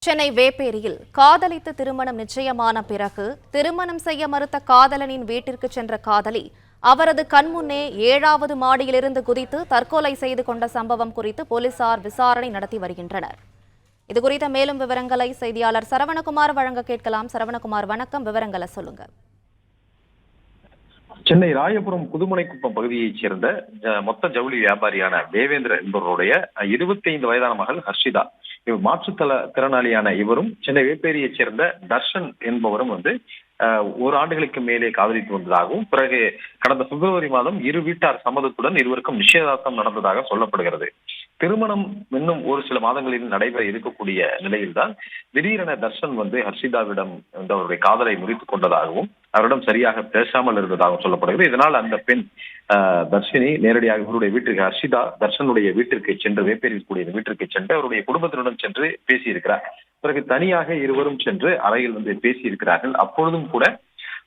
சென்னை வேப்பேரியில் காதலித்து திருமணம் நிச்சயமான பிறகு திருமணம் செய்ய மறுத்த காதலனின் வீட்டிற்கு சென்ற காதலி அவரது கண்முன்னே 7வது மாடியிலிருந்து குதித்து தற்கொலை செய்து கொண்ட சம்பவம் குறித்து போலீசார் விசாரணை நடத்தி வருகின்றனர். இதுகுறித்த மேலும் விவரங்களை செய்தியாளர் சரவணகுமார் வழங்க கேட்கலாம். சரவணகுமார், வணக்கம். விவரங்களை சொல்லுங்க. சென்னை ராயபுரம் புதுமனைக்குப்பம் பகுதியைச் சேர்ந்த மொத்த ஜவுளி வியாபாரியான தேவேந்திர என்பவருடைய 25 வயதான மகள் ஹர்ஷிதா, இவர் மாற்றுத்திறனாளியான இவரும் சென்னை வேப்பேரியைச் சேர்ந்த தர்ஷன் என்பவரும் ஒரு ஆண்டுகளுக்கு மேலே காதலித்து வந்ததாகவும், பிறகு கடந்த பிப்ரவரி மாதம் இரு வீட்டார் சம்மதத்துடன் இருவருக்கும் நிச்சயதார்த்தம் நடந்ததாக சொல்லப்படுகிறது. திருமணம் இன்னும் ஒரு சில மாதங்களில் நடைபெற இருக்கக்கூடிய நிலையில்தான் திடீரென தர்ஷன் ஹர்ஷிதாவிடம் அவருடைய காதலை முறித்துக் கொண்டதாகவும், அவரிடம் சரியாக பேசாமல் இருந்ததாகவும் சொல்லப்படுகிறது. இதனால் அந்த பெண் தர்ஷினி நேரடியாக இவருடைய வீட்டிற்கு, ஹர்ஷிதா தர்ஷனுடைய வீட்டிற்கு சென்று, வேப்பேரியில் கூடிய வீட்டிற்கு சென்று அவருடைய குடும்பத்தினருடன் சென்று பேசியிருக்கிறார். பிறகு தனியாக இருவரும் சென்று அறையில் பேசியிருக்கிறார்கள். அப்பொழுதும் கூட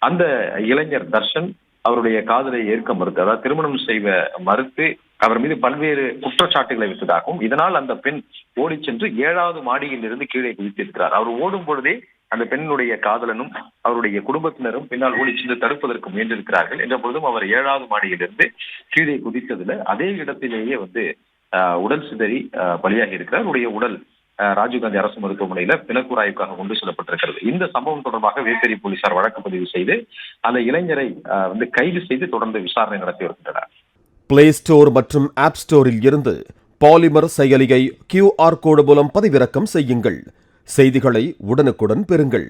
அந்த இளைஞர் தர்ஷன் அவருடைய காதலை ஏற்க மறுத்து, அதாவது திருமணம் செய்வ மறுத்து அவர் மீது பல்வேறு குற்றச்சாட்டுகளை வைத்ததாகவும், இதனால் அந்த பெண் ஓடி சென்று 7வது மாடியில் இருந்து கீழே குதித்திருக்கிறார். அவர் ஓடும் பொழுதே அந்த பெண்ணுடைய காதலனும் அவருடைய குடும்பத்தினரும் பின்னால் ஓடி சென்று தடுப்பதற்கு முயன்றிருக்கிறார்கள். என்ற பொழுதும் அவர் 7வது மாடியிலிருந்து கீழே குதித்ததுல அதே இடத்திலேயே உடல் சிதறி பலியாகி இருக்கிறார். அவருடைய உடல் ராஜீவ்காந்தி அரசு மருத்துவமனையில பிணக்கூராய்வுக்காக கொண்டு செல்லப்பட்டிருக்கிறது. இந்த சம்பவம் தொடர்பாக வேப்பேரி போலீசார் வழக்கு பதிவு செய்து அந்த இளைஞரை கைது செய்து தொடர்ந்து விசாரணை நடத்தி வருகின்றனர். பிளே ஸ்டோர் மற்றும் ஆப் ஸ்டோரில் இருந்து பாலிமர் செயலியை QR கோடு மூலம் பதிவிறக்கம் செய்யுங்கள். செய்திகளை உடனுக்குடன் பெறுங்கள்.